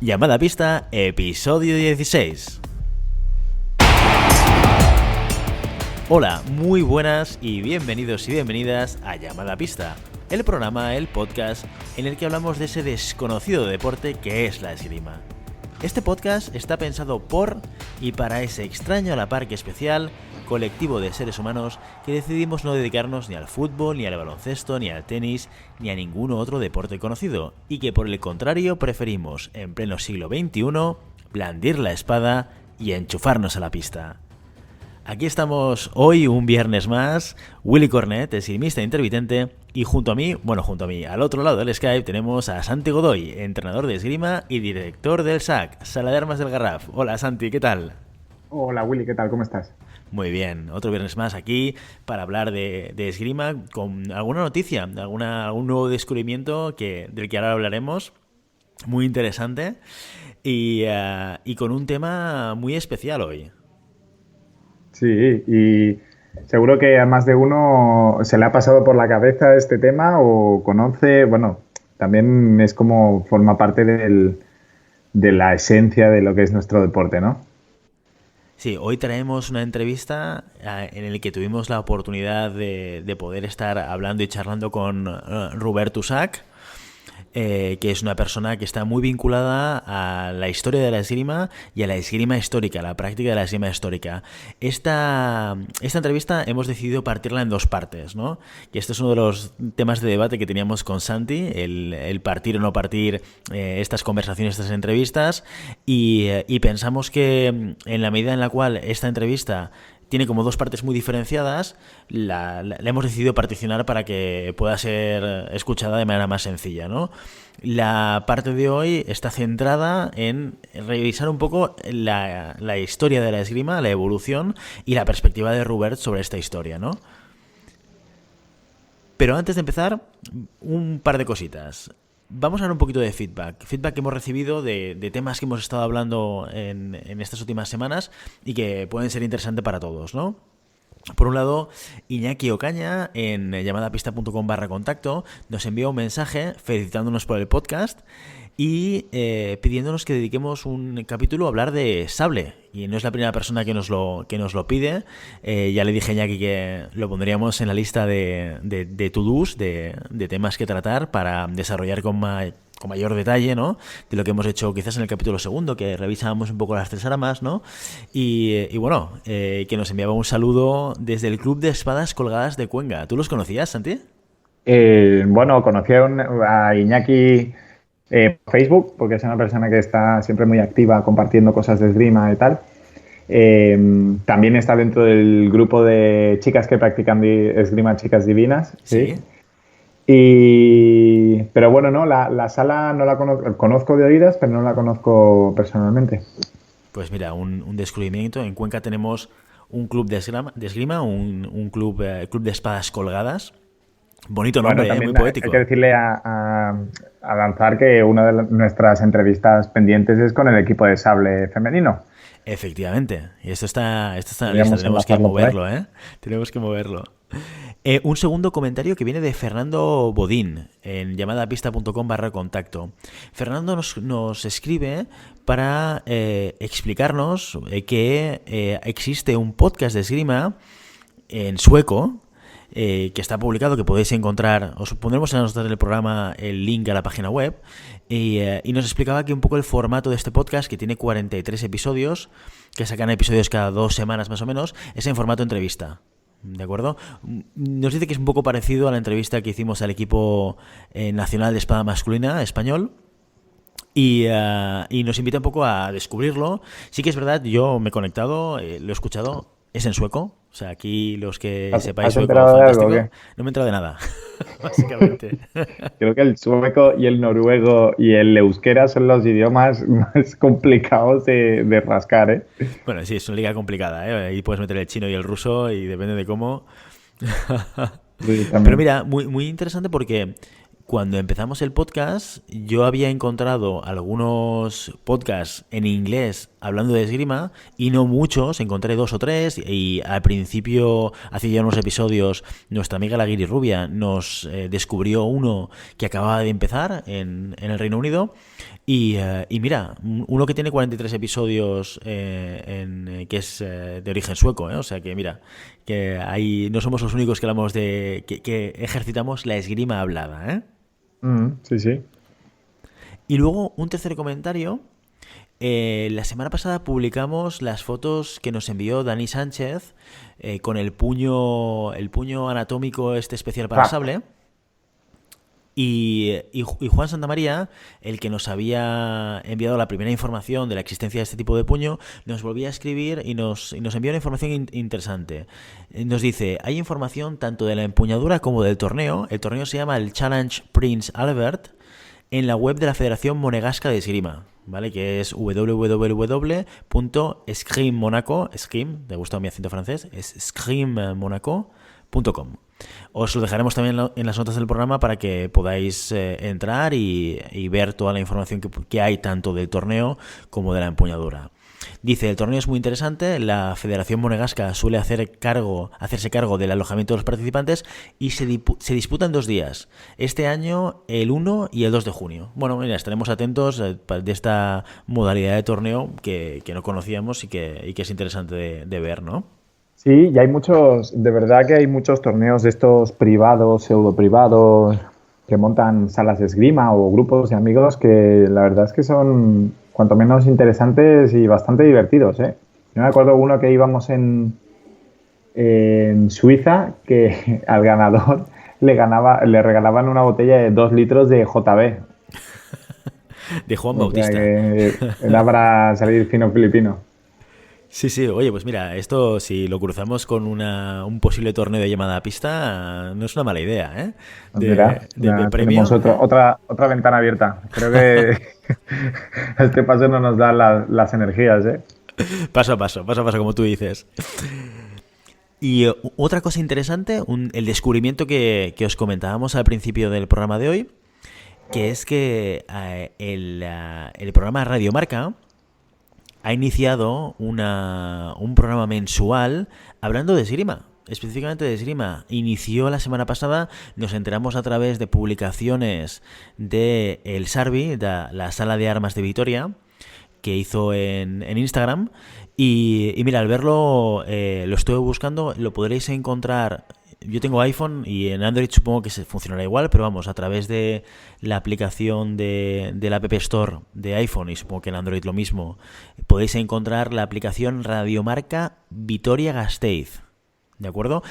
Llamada a Pista, episodio 16. Hola, muy buenas y bienvenidos y bienvenidas a Llamada a Pista, el programa, el podcast en el que hablamos de ese desconocido deporte que es la esgrima. Este podcast está pensado por y para ese extraño a la par que especial colectivo de seres humanos que decidimos no dedicarnos ni al fútbol, ni al baloncesto, ni al tenis, ni a ningún otro deporte conocido, y que por el contrario preferimos, en pleno siglo XXI, blandir la espada y enchufarnos a la pista. Aquí estamos hoy, un viernes más, Willy Cornet, esgrimista intermitente, y junto a mí, al otro lado del Skype, tenemos a Santi Godoy, entrenador de esgrima y director del SAC, Sala de Armas del Garraf. Hola Santi, ¿qué tal? Hola Willy, ¿qué tal? ¿Cómo estás? Muy bien, otro viernes más aquí para hablar de esgrima con alguna noticia, algún nuevo descubrimiento del que ahora hablaremos, muy interesante y con un tema muy especial hoy. Sí, y seguro que a más de uno se le ha pasado por la cabeza este tema o conoce, bueno, también es como forma parte de la esencia de lo que es nuestro deporte, ¿no? Sí, hoy traemos una entrevista en la que tuvimos la oportunidad de poder estar hablando y charlando con Robert Usac, que es una persona que está muy vinculada a la historia de la esgrima y a la esgrima histórica, a la práctica de la esgrima histórica. Esta entrevista hemos decidido partirla en dos partes, ¿no? Y este es uno de los temas de debate que teníamos con Santi, el partir o no partir estas conversaciones, estas entrevistas, y pensamos que en la medida en la cual esta entrevista tiene como dos partes muy diferenciadas, la hemos decidido particionar para que pueda ser escuchada de manera más sencilla, ¿no? La parte de hoy está centrada en revisar un poco la historia de la esgrima, la evolución y la perspectiva de Robert sobre esta historia, ¿no? Pero antes de empezar, un par de cositas. Vamos a dar un poquito de feedback que hemos recibido de temas que hemos estado hablando en estas últimas semanas y que pueden ser interesantes para todos, ¿no? Por un lado, Iñaki Ocaña en llamadapista.com/contacto nos envió un mensaje felicitándonos por el podcast y pidiéndonos que dediquemos un capítulo a hablar de sable. Y no es la primera persona que nos lo pide. Ya le dije a Iñaki que lo pondríamos en la lista de to-dos, de temas que tratar para desarrollar con mayor detalle, ¿no? De lo que hemos hecho quizás en el capítulo segundo, que revisábamos un poco las tres armas, ¿no? Y bueno, que nos enviaba un saludo desde el Club de Espadas Colgadas de Cuenca. ¿Tú los conocías, Santi? Bueno, conocí a Iñaki Facebook, porque es una persona que está siempre muy activa compartiendo cosas de esgrima y tal. También está dentro del grupo de chicas que practican esgrima, Chicas Divinas. Sí. Pero bueno, no, la sala no la conozco de oídas, pero no la conozco personalmente. Pues mira, un descubrimiento. En Cuenca tenemos un club de esgrima, un club de espadas colgadas. Bonito nombre, bueno, muy poético. Hay que decirle a Lanzar que una de nuestras entrevistas pendientes es con el equipo de sable femenino. Efectivamente, y esto está en la lista, tenemos que moverlo, ¿eh? Tenemos que moverlo. Un segundo comentario que viene de Fernando Bodín en llamadapista.com/contacto. Fernando nos escribe para explicarnos que existe un podcast de esgrima en sueco que está publicado, que podéis encontrar, os pondremos en las notas del programa el link a la página web, y nos explicaba que un poco el formato de este podcast, que tiene 43 episodios, que sacan episodios cada 2 semanas más o menos, es en formato entrevista. ¿De acuerdo? Nos dice que es un poco parecido a la entrevista que hicimos al equipo nacional de espada masculina español. Y nos invita un poco a descubrirlo. Sí que es verdad, yo me he conectado, lo he escuchado, es en sueco. O sea, aquí los que sepáis sueco, fantástico. De algo, no me he enterado de nada, básicamente. Creo que el sueco y el noruego y el euskera son los idiomas más complicados de rascar, ¿eh? Bueno, sí, es una liga complicada, ¿eh? Ahí puedes meter el chino y el ruso y depende de cómo. Sí, pero mira, muy interesante porque cuando empezamos el podcast yo había encontrado algunos podcasts en inglés hablando de esgrima, y no muchos, encontré 2 o 3, y al principio, hace ya unos episodios, nuestra amiga la Guirirrubia nos descubrió uno que acababa de empezar en el Reino Unido, y mira, uno que tiene 43 episodios que es de origen sueco, o sea que mira, que ahí no somos los únicos que hablamos que ejercitamos la esgrima hablada, ¿eh? Sí, sí. Y luego un tercer comentario. La semana pasada publicamos las fotos que nos envió Dani Sánchez con el puño anatómico especial para sable. Y Juan Santamaría, el que nos había enviado la primera información de la existencia de este tipo de puño, nos volvía a escribir y nos envió una información interesante. Nos dice, hay información tanto de la empuñadura como del torneo. El torneo se llama el Challenge Prince Albert en la web de la Federación Monegasca de Esgrima, ¿vale? Que es www.esgrimmonaco, Esgrim, te gusta mi acento francés, es esgrimmonaco.com. Os lo dejaremos también en las notas del programa para que podáis entrar y ver toda la información que hay tanto del torneo como de la empuñadura. Dice, el torneo es muy interesante, la Federación Monegasca suele hacerse cargo del alojamiento de los participantes y se disputa en 2 días. Este año el 1 y el 2 de junio. Bueno, mira, estaremos atentos de esta modalidad de torneo que no conocíamos y que es interesante de ver, ¿no? Sí, y hay muchos, de verdad que hay muchos torneos de estos privados, pseudo privados, que montan salas de esgrima o grupos de amigos que la verdad es que son cuanto menos interesantes y bastante divertidos, ¿eh? Yo me acuerdo uno que íbamos en Suiza que al ganador le regalaban una botella de 2 litros de JB. De Juan Bautista. Que era para salir fino filipino. Sí, sí, oye, pues mira, esto si lo cruzamos con un posible torneo de llamada a pista, no es una mala idea, ¿eh? Mira, de premio. tenemos otra ventana abierta. Creo que a este paso no nos da las energías, ¿eh? Paso a paso, como tú dices. Y otra cosa interesante, el descubrimiento que os comentábamos al principio del programa de hoy, que es que el programa Radio Marca ha iniciado un programa mensual hablando de esgrima, específicamente de esgrima. Inició la semana pasada, nos enteramos a través de publicaciones de El Sarbi, de la Sala de Armas de Vitoria, que hizo en Instagram. Y mira, al verlo, lo estuve buscando, lo podréis encontrar. Yo tengo iPhone y en Android supongo que funcionará igual, pero vamos, a través de la aplicación de la App Store de iPhone, y supongo que en Android lo mismo, podéis encontrar la aplicación Radiomarca Vitoria-Gasteiz. ¿De acuerdo?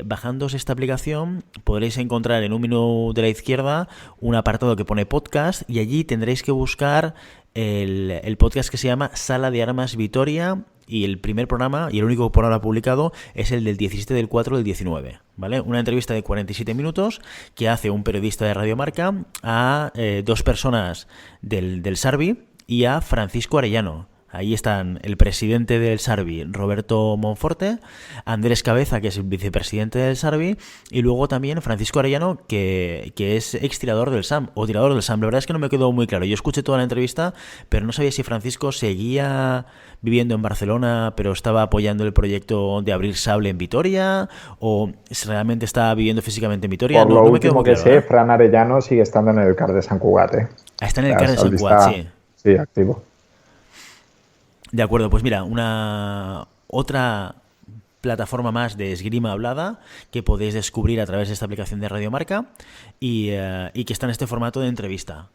Bajándoos esta aplicación podréis encontrar en un menú de la izquierda un apartado que pone podcast y allí tendréis que buscar el podcast que se llama Sala de Armas Vitoria, y el primer programa y el único por ahora publicado es el del 17 del 4 del 19, ¿vale? Una entrevista de 47 minutos que hace un periodista de Radio Marca a 2 personas del Sarbi y a Francisco Arellano. Ahí están el presidente del Sarbi, Roberto Monforte, Andrés Cabeza, que es el vicepresidente del Sarbi, y luego también Francisco Arellano, que es ex tirador del SAM, o tirador del SAM. La verdad es que no me quedó muy claro. Yo escuché toda la entrevista, pero no sabía si Francisco seguía viviendo en Barcelona, pero estaba apoyando el proyecto de abrir sable en Vitoria, o si realmente estaba viviendo físicamente en Vitoria. Por lo no me quedó último muy que claro, sé, Fran Arellano sigue estando en el CAR de Sant Cugat, ¿eh? Está en el CAR de Sant Cugat, sí. Sí, activo. De acuerdo, pues mira, otra plataforma más de esgrima hablada que podéis descubrir a través de esta aplicación de Radio Marca y que está en este formato de entrevista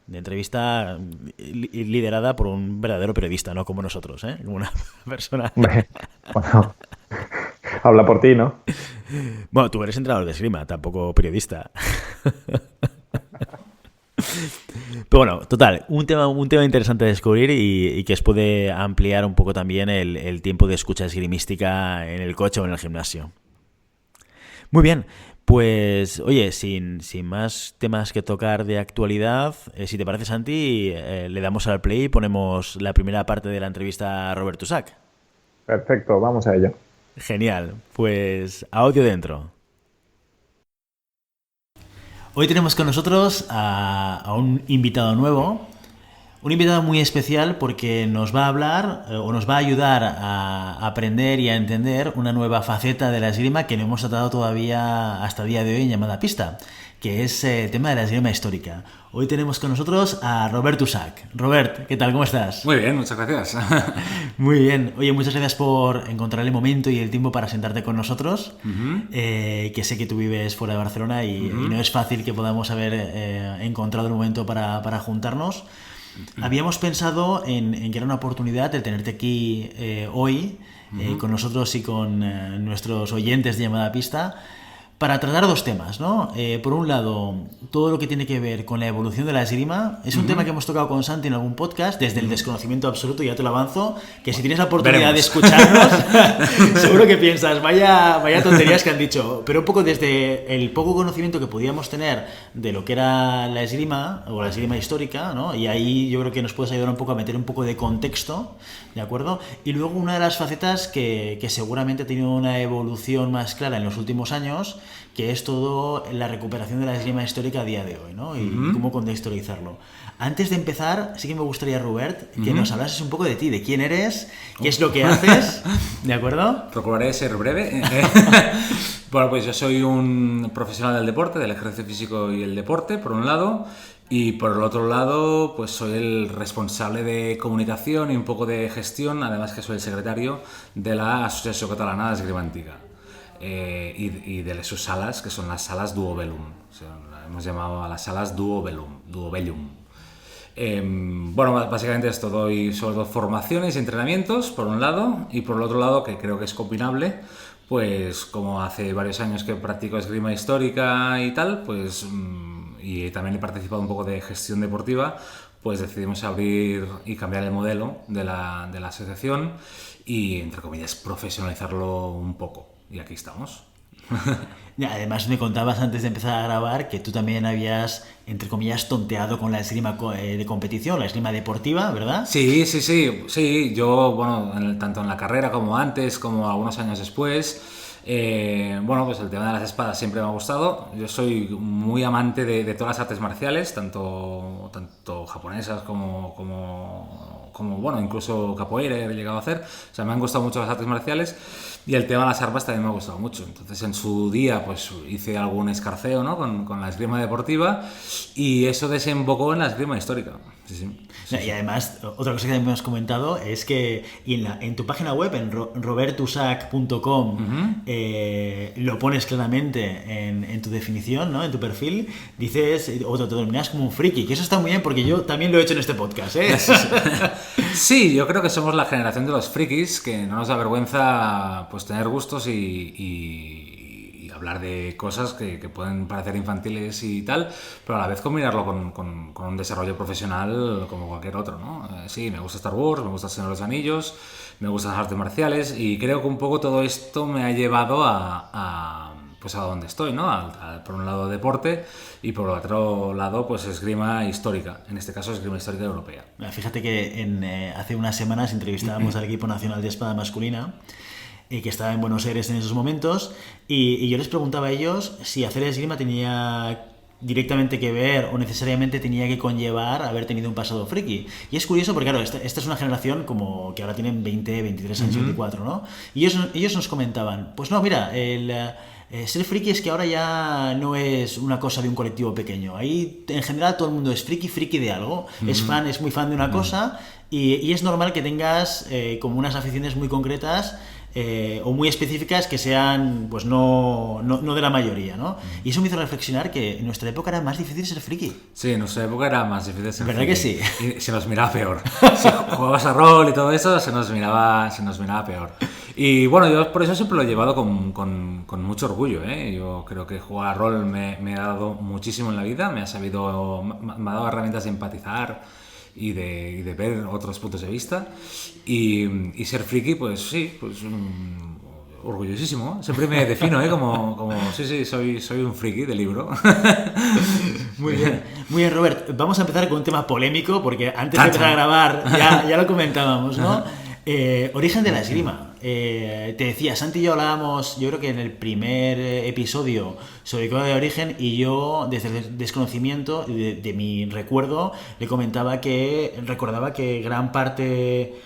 liderada por un verdadero periodista, no como nosotros, ¿eh? Como una persona... Bueno, habla por ti, ¿no? Bueno, tú eres entrenador de esgrima, tampoco periodista. Pero bueno, total, un tema interesante de descubrir y que os puede ampliar un poco también el tiempo de escucha esgrimística en el coche o en el gimnasio. Muy bien, pues oye, sin más temas que tocar de actualidad, si te parece, Santi, le damos al play y ponemos la primera parte de la entrevista a Robert Tusac. Perfecto, vamos a ello. Genial, pues audio dentro. Hoy tenemos con nosotros a un invitado nuevo, Un invitado muy especial porque nos va a hablar o nos va a ayudar a aprender y a entender una nueva faceta de la esgrima que no hemos tratado todavía hasta el día de hoy en Llamada Pista, que es el tema de la esgrima histórica. Hoy tenemos con nosotros a Robert Usac. Robert, ¿qué tal? ¿Cómo estás? Muy bien, muchas gracias. Muy bien. Oye, muchas gracias por encontrar el momento y el tiempo para sentarte con nosotros. Que sé que tú vives fuera de Barcelona y no es fácil que podamos haber encontrado el momento para juntarnos. Habíamos pensado en que era una oportunidad el tenerte aquí hoy con nosotros y con nuestros oyentes de Llamada Pista para tratar dos temas, ¿no? Por un lado, todo lo que tiene que ver con la evolución de la esgrima. Es un tema que hemos tocado con Santi en algún podcast, desde el desconocimiento absoluto, ya te lo avanzo, que si tienes la oportunidad de escucharnos, seguro que piensas, vaya tonterías que han dicho, pero un poco desde el poco conocimiento que podíamos tener de lo que era la esgrima, o la esgrima histórica, ¿no? Y ahí yo creo que nos puedes ayudar un poco a meter un poco de contexto, ¿de acuerdo? Y luego una de las facetas que seguramente ha tenido una evolución más clara en los últimos años, que es todo la recuperación de la esgrima histórica a día de hoy, ¿no? Y cómo contextualizarlo. Antes de empezar, sí que me gustaría, Robert, que nos hablases un poco de ti, de quién eres, qué es lo que haces, ¿de acuerdo? Procuraré ser breve. Bueno, pues yo soy un profesional del deporte, del ejercicio físico y el deporte, por un lado, y por el otro lado, pues soy el responsable de comunicación y un poco de gestión, además que soy el secretario de la Asociación Catalana de Esgrima Antiga. Y de sus salas, que son las salas Duobellum. O sea, hemos llamado a las salas Duobellum. Bueno, básicamente esto, doy sobre todo formaciones y entrenamientos, por un lado, y por el otro lado, que creo que es combinable, pues como hace varios años que practico esgrima histórica y tal, pues y también he participado un poco de gestión deportiva, pues decidimos abrir y cambiar el modelo de la asociación y, entre comillas, profesionalizarlo un poco. Y aquí estamos. Además me contabas antes de empezar a grabar que tú también habías, entre comillas, tonteado con la esgrima de competición, la esgrima deportiva, ¿verdad? Sí. Yo, bueno, tanto en la carrera como antes, como algunos años después, bueno, pues el tema de las espadas siempre me ha gustado. Yo soy muy amante de todas las artes marciales, tanto japonesas como bueno, incluso capoeira he llegado a hacer. O sea, me han gustado mucho las artes marciales y el tema de las armas también me ha gustado mucho. Entonces, en su día, pues hice algún escarceo, ¿no? con la esgrima deportiva y eso desembocó en la esgrima histórica. Sí. Y además, otra cosa que hemos comentado es que en tu página web, en robertusac.com, lo pones claramente en tu definición, ¿no? En tu perfil, dices, o te denominas como un friki, que eso está muy bien porque yo también lo he hecho en este podcast, ¿eh? Sí, yo creo que somos la generación de los frikis, que no nos da vergüenza pues tener gustos y hablar de cosas que pueden parecer infantiles y tal, pero a la vez combinarlo con un desarrollo profesional como cualquier otro, ¿no? Sí, me gusta Star Wars, me gusta El Señor de los Anillos, me gustan las artes marciales y creo que un poco todo esto me ha llevado pues a donde estoy, ¿no? Por un lado deporte y por otro lado pues esgrima histórica, en este caso esgrima histórica europea. Fíjate que hace unas semanas entrevistábamos al equipo nacional de espada masculina que estaba en Buenos Aires en esos momentos y yo les preguntaba a ellos si hacer esgrima tenía directamente que ver o necesariamente tenía que conllevar haber tenido un pasado friki. Y es curioso porque, claro, esta es una generación como que ahora tienen 20, 23 años, 24, ¿no? Y ellos nos comentaban, pues no, mira, ser friki es que ahora ya no es una cosa de un colectivo pequeño. Ahí, en general, todo el mundo es friki de algo. Es muy fan de una cosa y es normal que tengas como unas aficiones muy concretas o muy específicas que sean pues no de la mayoría, ¿no? Y eso me hizo reflexionar que en nuestra época era más difícil ser friki. Sí, en nuestra época era más difícil ser friki. ¿Verdad que sí? Y se nos miraba peor. Si jugabas a rol y todo eso, se nos miraba peor. Y bueno, yo por eso siempre lo he llevado con mucho orgullo, ¿eh? Yo creo que jugar a rol me ha dado muchísimo en la vida, me ha dado herramientas de empatizar y de ver otros puntos de vista y ser friki, pues sí, pues orgullosísimo. Siempre me defino, como sí, soy un friki de libro. Muy bien, Robert. Vamos a empezar con un tema polémico porque antes de empezar a grabar ya lo comentábamos, ¿no? Origen de la esgrima. te decía, Santi y yo hablábamos, yo creo que en el primer episodio sobre Código de Origen, y yo desde el desconocimiento de mi recuerdo le comentaba que recordaba que gran parte...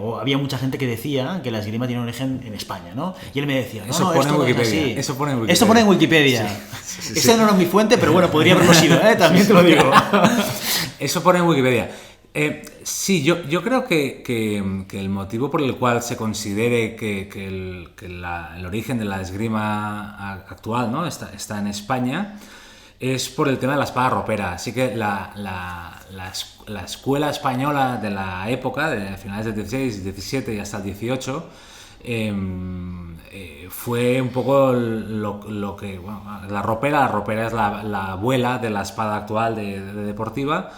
o había mucha gente que decía que la esgrima tiene origen en España, ¿no? Y él me decía, no, Eso no, pone esto en no es Wikipedia. así. Eso pone en Wikipedia. Esto pone en Wikipedia. Sí. Esa no era mi fuente, pero bueno, podría haberlo sido, también te lo digo. Eso pone en Wikipedia. Sí, yo creo que el motivo por el cual se considere que el origen de la esgrima actual, ¿no? está en España es por el tema de la espada ropera. Así que la escuela española de la época, de finales del 16, 17 y hasta el 18, fue un poco lo que... Bueno, la ropera es la abuela de la espada actual de deportiva,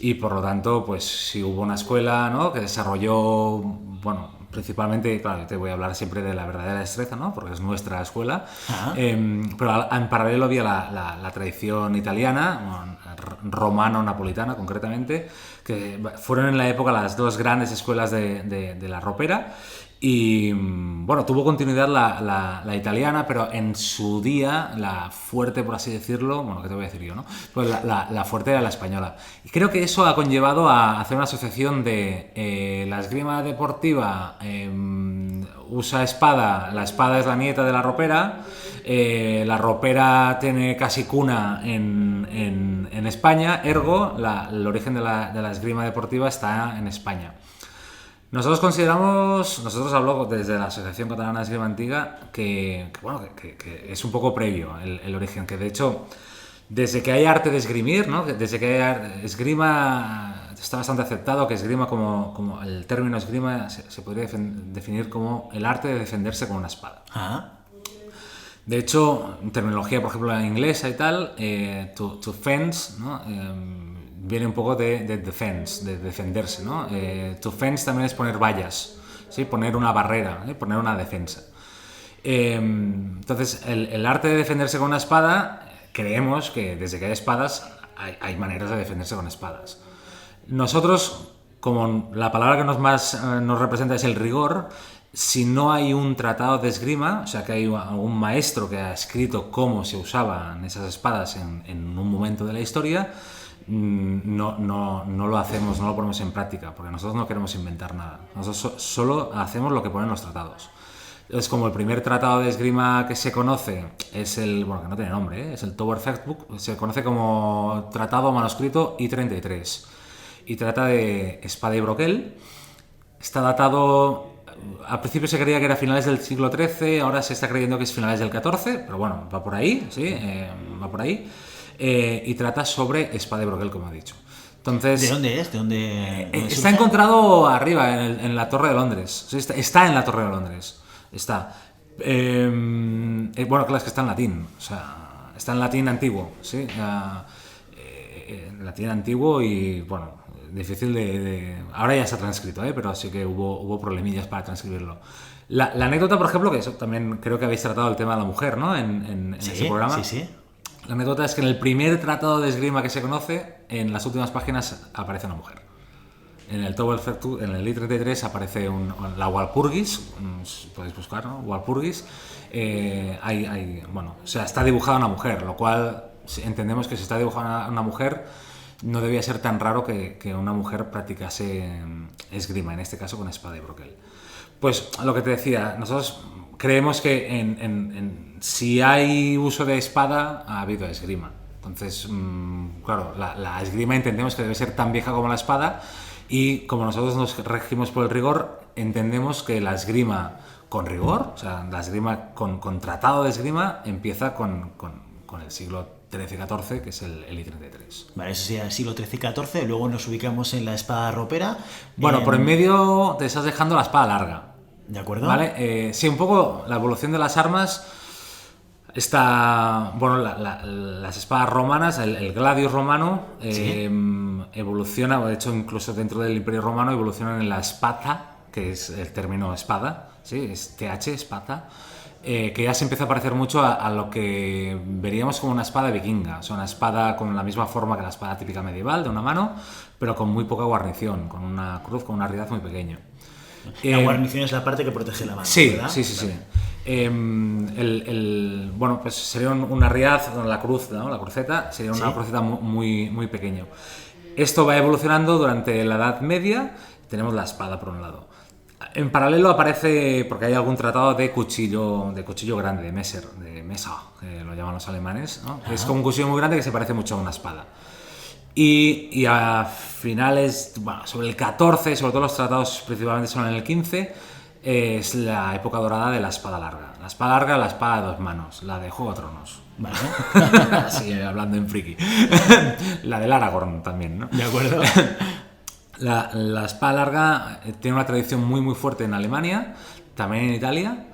y por lo tanto, pues sí hubo una escuela, ¿no?, que desarrolló, bueno, principalmente, claro, te voy a hablar siempre de la verdadera destreza, ¿no?, porque es nuestra escuela, pero en paralelo había la tradición italiana, romano-napolitana concretamente, que fueron en la época las dos grandes escuelas de la ropera. Y bueno, tuvo continuidad la italiana, pero en su día la fuerte, por así decirlo, bueno, ¿qué te voy a decir yo, no? Pues la fuerte era la española. Y creo que eso ha conllevado a hacer una asociación de la esgrima deportiva usa espada, la espada es la nieta de la ropera tiene casi cuna en España, ergo el origen de la esgrima deportiva está en España. Nosotros hablo desde la Asociación Catalana de Esgrima Antigua, que es un poco previo el origen, que de hecho, desde que hay arte de esgrimir, ¿no?, desde que hay esgrima, está bastante aceptado que esgrima como el término esgrima se podría definir como el arte de defenderse con una espada. De hecho, en terminología, por ejemplo, en inglesa y tal, to fence, ¿no?, viene un poco de defense, de defenderse, ¿no? To fence también es poner vallas, ¿sí?, poner una barrera, poner una defensa. Entonces, el arte de defenderse con una espada, creemos que desde que hay espadas hay maneras de defenderse con espadas. Nosotros, como la palabra que más nos representa es el rigor, si no hay un tratado de esgrima, o sea, que hay algún maestro que ha escrito cómo se usaban esas espadas en un momento de la historia, no lo hacemos, no lo ponemos en práctica, porque nosotros no queremos inventar nada. Nosotros solo hacemos lo que ponen los tratados. Es como el primer tratado de esgrima que se conoce, es bueno, que no tiene nombre, es el Tower Factbook, se conoce como Tratado Manuscrito I-33, y trata de espada y broquel. Está datado, al principio se creía que era finales del siglo XIII, ahora se está creyendo que es finales del XIV, pero bueno, va por ahí, sí, va por ahí. Y trata sobre espada y broquel, como he dicho. Entonces, ¿de dónde es? ¿De dónde está encontrado arriba, en la Torre de Londres. O sea, está en la Torre de Londres. Está. Bueno, claro, es que está en latín. O sea, está en latín antiguo, ¿sí? Latín antiguo y, bueno, difícil ahora ya se ha transcrito, pero sí que hubo problemillas para transcribirlo. La anécdota, por ejemplo, que eso también creo que habéis tratado el tema de la mujer, ¿no?, en ese programa. Sí. La anécdota es que en el primer tratado de esgrima que se conoce, en las últimas páginas aparece una mujer. En el Tower Factbook, en el I-33 aparece la Walpurgis, podéis buscar, ¿no?, Walpurgis. Bueno, o sea, está dibujada una mujer, lo cual entendemos que si está dibujada una mujer, no debía ser tan raro que una mujer practicase esgrima, en este caso con espada y broquel. Pues lo que te decía, nosotros creemos que si hay uso de espada, ha habido esgrima. Entonces, claro, la esgrima entendemos que debe ser tan vieja como la espada, y como nosotros nos regimos por el rigor, entendemos que la esgrima con rigor, o sea, la esgrima con tratado de esgrima, empieza con el siglo XIII-XIV, que es el I-33. Vale, eso sería el siglo XIII-XIV, luego nos ubicamos en la espada ropera. Bueno, por en medio te estás dejando la espada larga. ¿De acuerdo? ¿Vale? Sí, un poco la evolución de las armas está... Bueno, las espadas romanas, el gladius romano, ¿sí?, evoluciona, de hecho incluso dentro del Imperio Romano evolucionan en la espada, que es el término espada, ¿sí?, es TH, espada, que ya se empieza a parecer mucho a lo que veríamos como una espada vikinga, o sea, una espada con la misma forma que la espada típica medieval, de una mano, pero con muy poca guarnición, con una cruz, con un arriaz muy pequeño. La guarnición es la parte que protege la mano, sí, ¿verdad? sí. Bueno, pues sería una riaz, la cruz, ¿no? La cruceta, sería una cruceta muy, muy pequeño. Esto va evolucionando durante la Edad Media. Tenemos la espada por un lado. En paralelo aparece, porque hay algún tratado de cuchillo grande, de Messer, de Mesa, que lo llaman los alemanes, ¿no? Es como un cuchillo muy grande que se parece mucho a una espada. Y a finales, bueno, sobre el 14, sobre todo los tratados principalmente son en el 15, es la época dorada de la espada larga. La espada larga, la espada de 2 manos, la de Juego de Tronos. Vale. Así, hablando en friki. La del Aragorn también, ¿no? De acuerdo. La espada larga tiene una tradición muy muy fuerte en Alemania, también en Italia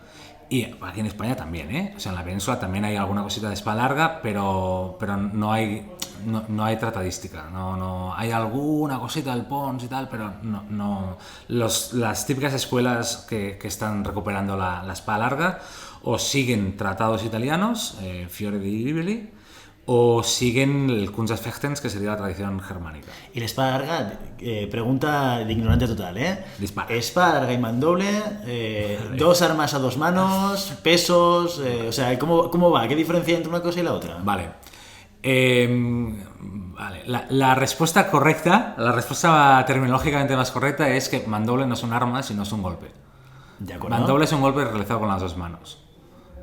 y aquí en España también, ¿eh? O sea, en la península también hay alguna cosita de espada larga, pero no hay tratadística, no hay alguna cosita del Pons y tal, pero no. Las típicas escuelas que están recuperando la espada larga o siguen tratados italianos, Fiore di Ribelli, o siguen el Kunstfechtens, que sería la tradición germánica. Y la espada larga, pregunta de ignorante total, ¿eh? Dispara. Espada larga y mandoble, 2 armas a 2 manos, pesos, o sea, ¿cómo va? ¿Qué diferencia hay entre una cosa y la otra? Vale. La respuesta correcta, la respuesta terminológicamente más correcta es que mandoble no es un arma, sino es un golpe. De acuerdo. Mandoble es un golpe realizado con las 2 manos.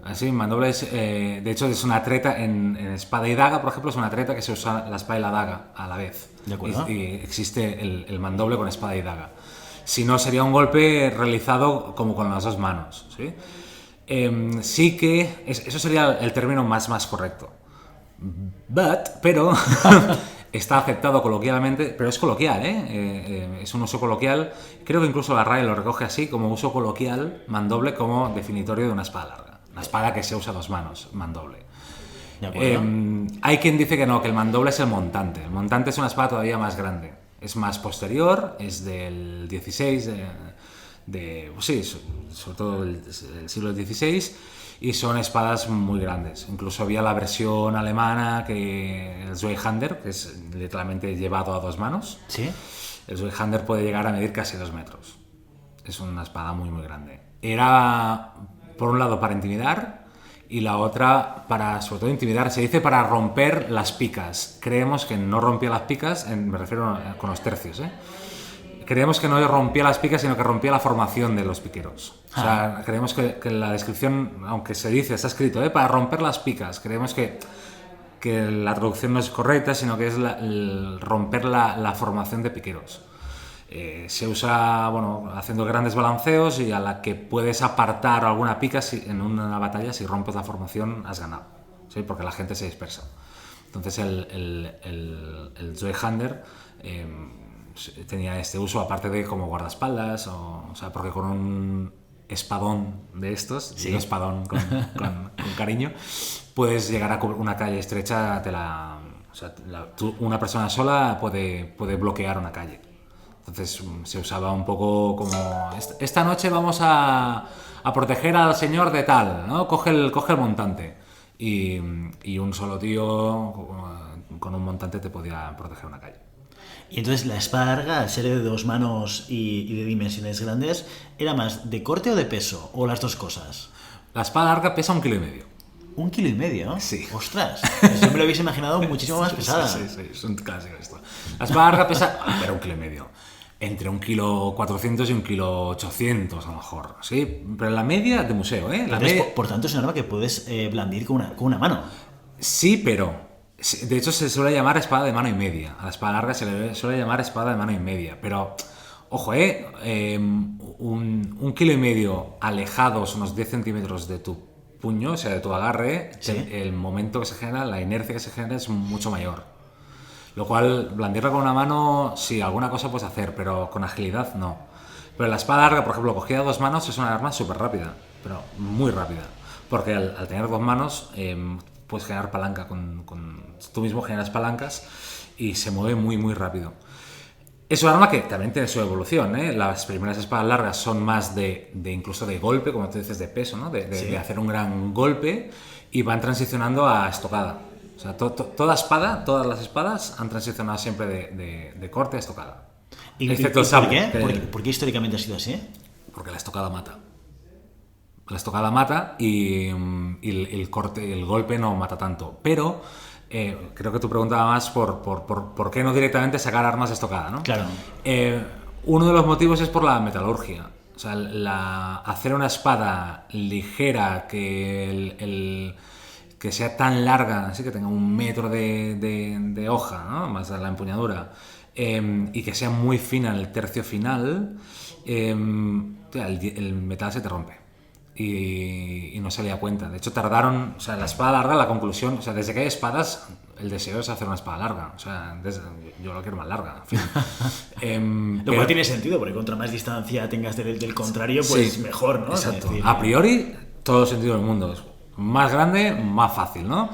Así, mandoble es, de hecho, es una treta en espada y daga, por ejemplo, es una treta que se usa la espada y la daga a la vez. De acuerdo. Y existe el mandoble con espada y daga. Si no, sería un golpe realizado como con las 2 manos. ¿Sí? Sí que eso sería el término más correcto. Pero está aceptado coloquialmente, pero es coloquial, es un uso coloquial. Creo que incluso la RAE lo recoge así, como uso coloquial, mandoble como definitorio de una espada larga. Una espada que se usa a 2 manos, mandoble. De acuerdo. Hay quien dice que no, que el mandoble es el montante. El montante es una espada todavía más grande. Es más posterior, es del 16, sobre todo el siglo XVI, y son espadas muy grandes. Incluso había la versión alemana, que el Zweihander, que es literalmente llevado a 2 manos. ¿Sí? El Zweihander puede llegar a medir casi 2 metros. Es una espada muy grande. Era, por un lado, para intimidar, y la otra para, sobre todo, intimidar. Se dice para romper las picas. Creemos que no rompía las picas, me refiero con los tercios, Creemos que no rompía las picas, sino que rompía la formación de los piqueros. O sea, creemos que la descripción, aunque se dice, está escrito, para romper las picas, creemos que la traducción no es correcta, sino que es el romper la formación de piqueros. Se usa, haciendo grandes balanceos, y a la que puedes apartar alguna pica en una batalla, si rompes la formación, has ganado, ¿sí? Porque la gente se dispersa. Entonces el Zweihander tenía este uso, aparte de como guardaespaldas, o sea, porque con un espadón de estos, digo espadón con cariño, puedes llegar a una calle estrecha, una persona sola puede bloquear una calle. Entonces se usaba un poco como, esta noche vamos a proteger al señor de tal, ¿no? Coge el montante, y un solo tío con un montante te podía proteger una calle. Y entonces la espada larga, al ser de 2 manos y de dimensiones grandes, ¿era más de corte o de peso? ¿O las 2 cosas? La espada larga pesa 1,5 kilos. 1,5 kilos. Sí. ¡Ostras! Pues yo me lo hubiese imaginado muchísimo más pesada. Sí, es un clásico esto. La espada larga pesa, pero 1,5 kilos. Entre 1,4 y 1,8 kilos a lo mejor, ¿sí? Pero la media de museo, Por tanto, es un arma que puedes blandir con una mano. Sí, pero de hecho se suele llamar espada de mano y media. A la espada larga se le suele llamar espada de mano y media. Pero, ojo, 1,5 kilos alejados unos 10 centímetros de tu puño, o sea, de tu agarre, ¿sí? El momento que se genera, la inercia que se genera es mucho mayor. Lo cual, blandirla con una mano, sí, alguna cosa puedes hacer, pero con agilidad no. Pero la espada larga, por ejemplo, cogida a 2 manos, es una arma súper rápida, pero muy rápida. Porque al tener 2 manos, puedes generar palanca, tú mismo generas palancas y se mueve muy rápido. Es un arma que también tiene su evolución, Las primeras espadas largas son más incluso de golpe, como tú dices, de peso, ¿no? De hacer un gran golpe, y van transicionando a estocada. O sea, todas las espadas han transicionado siempre de corte a estocada. ¿Y por qué? ¿Por qué históricamente ha sido así? porque la estocada mata. La estocada mata y el corte, el golpe no mata tanto. Pero creo que tú preguntabas más por qué no directamente sacar armas de estocada, ¿no? Claro. Uno de los motivos es por la metalurgia. O sea, hacer una espada ligera que sea tan larga, así que tenga 1 metro de hoja, ¿no? Más de la empuñadura, y que sea muy fina en el tercio final, el metal se te rompe. Y no se le da cuenta. De hecho, tardaron, o sea, la espada larga, la conclusión, o sea, desde que hay espadas, el deseo es hacer una espada larga. O sea, yo lo quiero más larga, en fin. Lo cual tiene sentido, porque contra más distancia tengas del contrario, pues sí, mejor, ¿no? Exacto. Es decir, a priori, todo el sentido del mundo. Es más grande, más fácil, ¿no?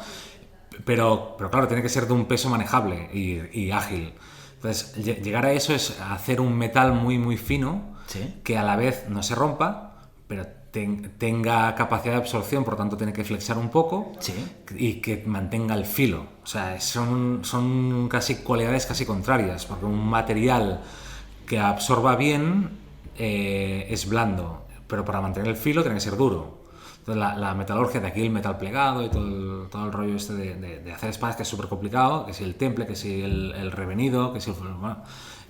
Pero claro, tiene que ser de un peso manejable y ágil. Entonces, llegar a eso es hacer un metal muy, muy fino, ¿sí? Que a la vez no se rompa, pero tenga capacidad de absorción, por lo tanto tiene que flexar un poco, ¿sí? Y que mantenga el filo. O sea, son casi cualidades casi contrarias, porque un material que absorba bien es blando, pero para mantener el filo tiene que ser duro. Entonces la metalurgia, de aquí el metal plegado y todo el rollo este de hacer espadas, que es súper complicado, que si el temple, que si el revenido, que si bueno,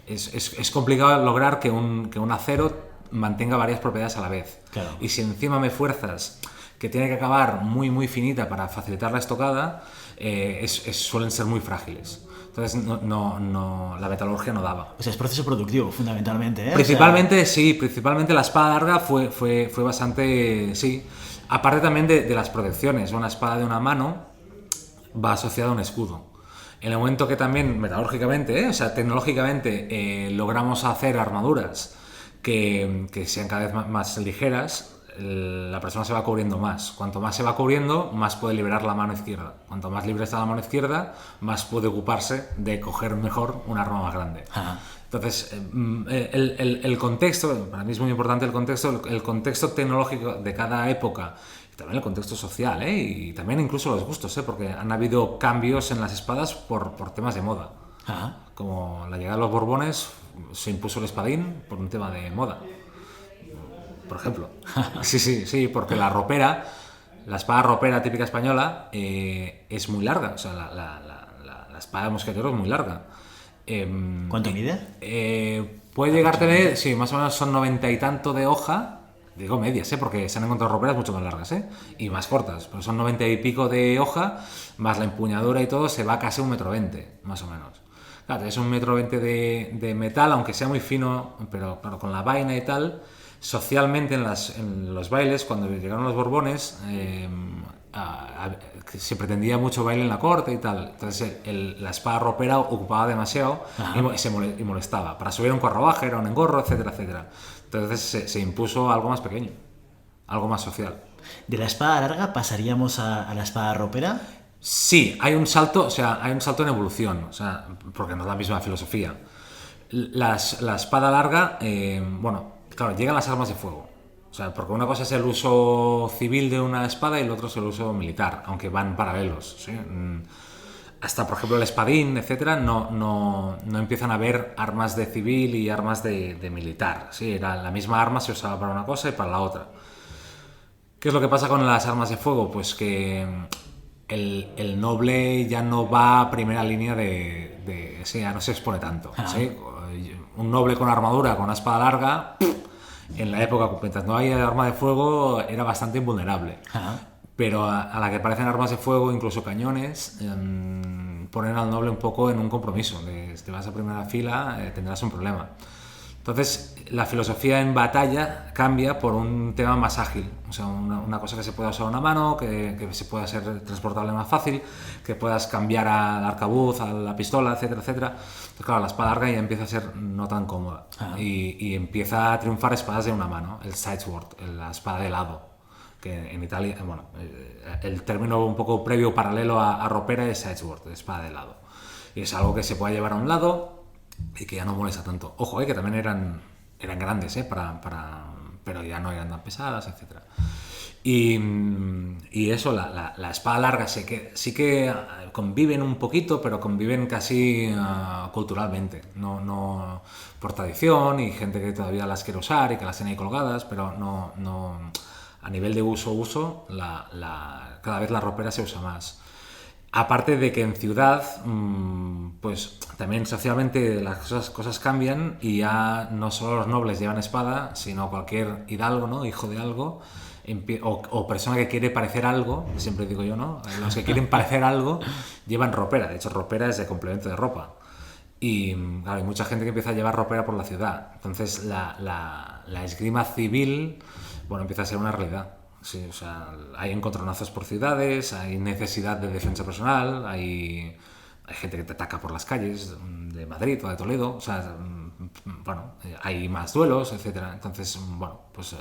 es complicado lograr que un acero mantenga varias propiedades a la vez. Claro. Y si encima me fuerzas que tiene que acabar muy muy finita para facilitar la estocada, suelen ser muy frágiles. Entonces la metalurgia no daba. O sea, es proceso productivo, fundamentalmente, ¿eh? Principalmente, sí, principalmente la espada larga fue bastante, sí. Aparte también de las protecciones. Una espada de una mano va asociada a un escudo. En el momento que también, metalúrgicamente, o sea, tecnológicamente, logramos hacer armaduras que sean cada vez más ligeras, la persona se va cubriendo más. Cuanto más se va cubriendo, más puede liberar la mano izquierda. Cuanto más libre está la mano izquierda, más puede ocuparse de coger mejor un arma más grande. Ajá. Entonces, el contexto, para mí es muy importante el contexto tecnológico de cada época, y también el contexto social, y también incluso los gustos, porque han habido cambios en las espadas por temas de moda. Ajá. Como la llegada de los Borbones, se impuso el espadín por un tema de moda, por ejemplo. Sí, porque la espada ropera típica española es muy larga, o sea, la espada de mosquetero es muy larga. ¿Cuánto mide? Puede llegar a tener, sí, más o menos son 90 y tanto de hoja, digo medias, porque se han encontrado roperas mucho más largas, y más cortas, pero son 90 y pico de hoja, más la empuñadura y todo, se va casi 1,20 m, más o menos. Claro, es 1,20 m de metal, aunque sea muy fino, pero claro, con la vaina y tal, socialmente en los bailes, cuando llegaron los Borbones, se pretendía mucho baile en la corte y tal. Entonces la espada ropera ocupaba demasiado y molestaba. Para subir un carruaje era un engorro, etcétera, etcétera. Entonces se impuso algo más pequeño, algo más social. ¿De la espada larga pasaríamos a la espada ropera? Sí, hay un salto en evolución, o sea, porque no es la misma filosofía. La espada larga, claro, llegan las armas de fuego. O sea, porque una cosa es el uso civil de una espada y el otro es el uso militar, aunque van paralelos, ¿sí? Hasta, por ejemplo, el espadín, etcétera, no empiezan a haber armas de civil y armas de militar, ¿sí? Era la misma arma, se usaba para una cosa y para la otra. ¿Qué es lo que pasa con las armas de fuego? Pues que el noble ya no va a primera línea sí, ya no se expone tanto, ¿sí? Un noble con armadura, con una espada larga, en la época, mientras no había arma de fuego, era bastante invulnerable. Pero a la que aparecen armas de fuego, incluso cañones, ponen al noble un poco en un compromiso. Si te vas a primera fila, tendrás un problema. Entonces, la filosofía en batalla cambia por un tema más ágil. O sea, una cosa que se pueda usar a una mano, que se pueda ser transportable más fácil, que puedas cambiar al arcabuz, a la pistola, etcétera, etcétera. Entonces, claro, la espada larga ya empieza a ser no tan cómoda. Y empieza a triunfar espadas de una mano, el sidesword, la espada de lado. Que en Italia, el término un poco previo paralelo a ropera es sidesword, espada de lado. Y es algo que se puede llevar a un lado y que ya no molesta tanto. Ojo, que también eran grandes, para pero ya no eran tan pesadas, etc. Y eso, la espada larga sí que conviven un poquito, pero conviven casi culturalmente, no por tradición, y gente que todavía las quiere usar y que las tiene ahí colgadas, pero no a nivel de uso, cada vez la ropera se usa más. Aparte de que en ciudad, pues también socialmente las cosas cambian y ya no solo los nobles llevan espada, sino cualquier hidalgo, ¿no? Hijo de algo, o persona que quiere parecer algo, siempre digo yo, ¿no? Los que quieren parecer algo llevan ropera. De hecho, ropera es de complemento de ropa. Y claro, hay mucha gente que empieza a llevar ropera por la ciudad. Entonces la esgrima civil, bueno, empieza a ser una realidad. Sí, o sea, hay encontronazos por ciudades, hay necesidad de defensa personal, hay gente que te ataca por las calles de Madrid o de Toledo, o sea, bueno, hay más duelos, etcétera. Entonces, bueno, pues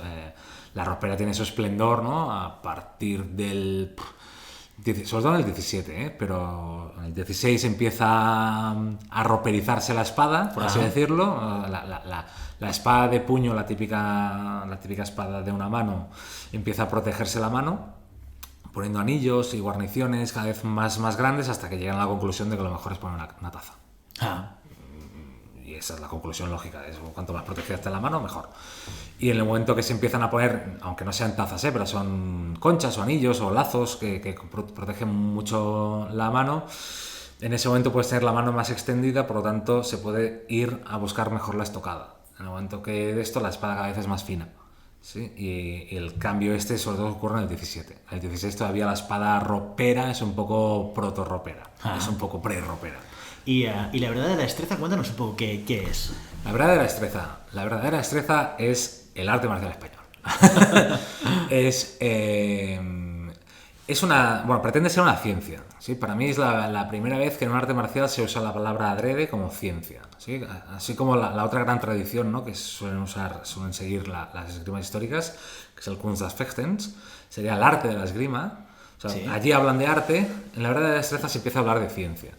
la ropera tiene su esplendor, ¿no? A partir del... sobre todo en el 17, pero en el 16 empieza a roperizarse la espada, por así decirlo. La espada de puño, la típica espada de una mano, empieza a protegerse la mano, poniendo anillos y guarniciones cada vez más grandes, hasta que llegan a la conclusión de que lo mejor es poner una taza. Y esa es la conclusión lógica, es cuanto más protegida esté la mano, mejor. Y en el momento que se empiezan a poner, aunque no sean tazas, pero son conchas o anillos o lazos que protegen mucho la mano, en ese momento puedes tener la mano más extendida, por lo tanto se puede ir a buscar mejor la estocada. En el momento que de esto, la espada cada vez es más fina. ¿Sí? Y el cambio sobre todo ocurre en el 17. En el 16 todavía la espada ropera es un poco proto-ropera, es un poco pre-ropera. Y la verdadera destreza, cuéntanos un poco qué es. La verdadera destreza es el arte marcial español. Pretende ser una ciencia. ¿Sí? Para mí es la primera vez que en un arte marcial se usa la palabra adrede como ciencia. ¿Sí? Así como la otra gran tradición, ¿no? Que suelen seguir las esgrimas históricas, que es el Kunst des Fechtens, sería el arte de la esgrima. O sea, ¿sí? Allí hablan de arte, en la verdadera destreza se empieza a hablar de ciencia.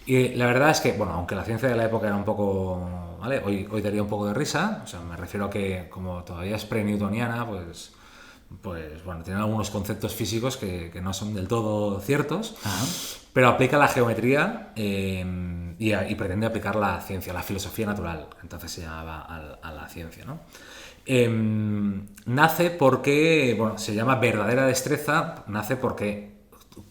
Y la verdad es que, bueno, aunque la ciencia de la época era un poco, ¿vale? Hoy daría un poco de risa, o sea, me refiero a que como todavía es pre-newtoniana, pues bueno, tiene algunos conceptos físicos que no son del todo ciertos, pero aplica la geometría y pretende aplicar la ciencia, la filosofía natural, entonces se llamaba a la ciencia, ¿no? Nace porque, bueno, se llama verdadera destreza, nace porque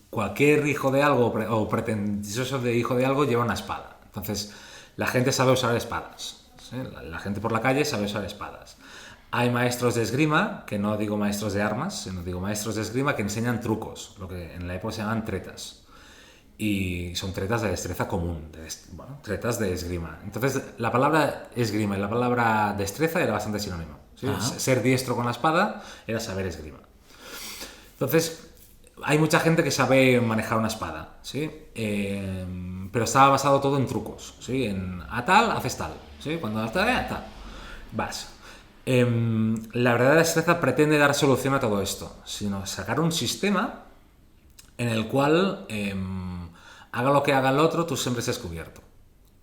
cualquier hijo de algo o pretencioso de hijo de algo lleva una espada. Entonces, la gente sabe usar espadas. ¿Sí? La gente por la calle sabe usar espadas. Hay maestros de esgrima, que no digo maestros de armas, sino digo maestros de esgrima que enseñan trucos, lo que en la época se llaman tretas. Y son tretas de destreza común, tretas de esgrima. Entonces, la palabra esgrima y la palabra destreza era bastante sinónimo. ¿Sí? Ser diestro con la espada era saber esgrima. Entonces, hay mucha gente que sabe manejar una espada, ¿sí? Pero estaba basado todo en trucos, ¿sí? A tal, haces tal, ¿sí? Cuando a tal, vas. La verdadera destreza pretende dar solución a todo esto, sino sacar un sistema en el cual haga lo que haga el otro, tú siempre estés cubierto.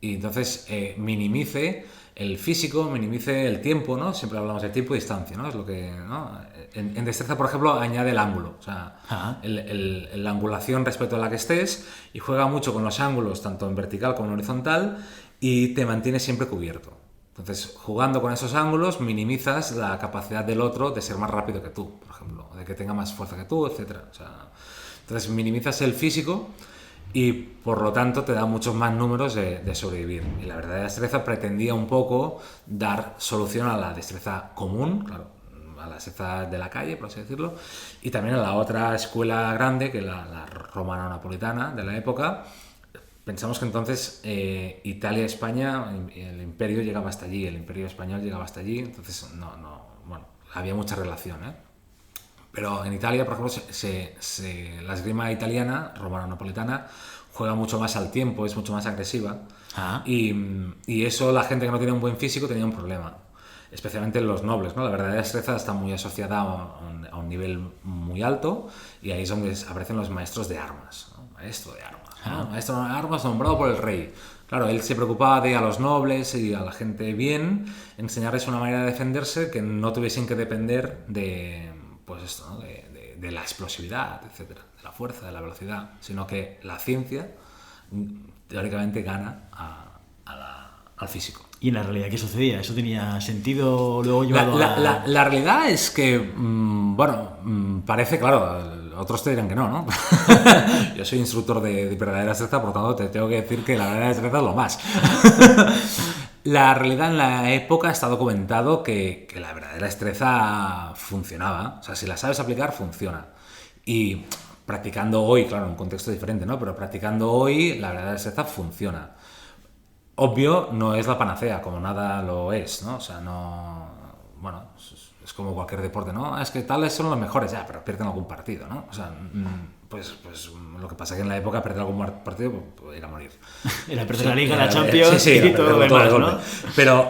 Y entonces minimice el físico, minimice el tiempo, ¿no? Siempre hablamos de tiempo y distancia, ¿no? Es lo que, ¿no? En destreza, por ejemplo, añade el ángulo, o sea, la angulación respecto a la que estés, y juega mucho con los ángulos, tanto en vertical como en horizontal, y te mantiene siempre cubierto. Entonces, jugando con esos ángulos, minimizas la capacidad del otro de ser más rápido que tú, por ejemplo, de que tenga más fuerza que tú, etc. O sea, entonces, minimizas el físico y, por lo tanto, te da muchos más números de sobrevivir. Y la verdadera destreza pretendía un poco dar solución a la destreza común, claro, a la destreza de la calle, por así decirlo, y también a la otra escuela grande, que la romano-napolitana de la época. Pensamos que entonces Italia, España, el imperio llegaba hasta allí, el imperio español llegaba hasta allí, entonces bueno, había mucha relación, ¿eh? Pero en Italia, por ejemplo, la esgrima italiana, romano-napolitana, juega mucho más al tiempo, es mucho más agresiva, y eso la gente que no tiene un buen físico tenía un problema, especialmente los nobles, ¿no? La verdadera destreza está muy asociada a un nivel muy alto, y ahí es donde aparecen los maestros de armas, ¿no? maestro de armas, ¿no? Maestro de armas nombrado por el rey. Claro, él se preocupaba de a los nobles y a la gente bien enseñarles una manera de defenderse que no tuviesen que depender de, pues esto, ¿no? de la explosividad, etcétera, de la fuerza, de la velocidad, sino que la ciencia teóricamente gana al físico. ¿Y en la realidad qué sucedía? ¿Eso tenía sentido luego llevado la realidad es que, parece, claro, otros te dirán que no. Yo soy instructor de verdadera destreza, por lo tanto te tengo que decir que la verdadera destreza es lo más. La realidad en la época está documentado que la verdadera destreza funcionaba. O sea, si la sabes aplicar, funciona. Y practicando hoy, claro, en un contexto diferente, ¿no? Pero practicando hoy, la verdadera destreza funciona. Obvio, no es la panacea, como nada lo es, ¿no? O sea, no... Bueno, es como cualquier deporte, ¿no? Es que tales son los mejores, ya, pero pierden algún partido, ¿no? O sea, pues lo que pasa es que en la época perder algún partido pues ir a morir. Era perder la Liga, la Champions sí, y todo lo demás, ¿no?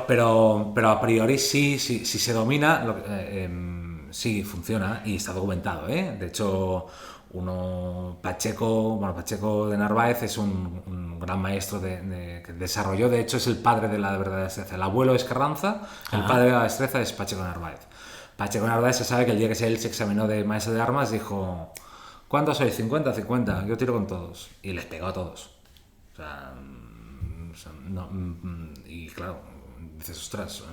Pero a priori sí se domina, sí funciona y está documentado, ¿eh? De hecho... Pacheco de Narváez es un gran maestro que desarrolló, de hecho es el padre de la verdadera destreza. El abuelo es Carranza, el padre de la destreza es Pacheco de Narváez. Pacheco de Narváez se sabe que el día que él se examinó de maestro de armas dijo: ¿cuántos sois? 50, 50, yo tiro con todos. Y les pegó a todos. O sea, y claro, dices, ostras,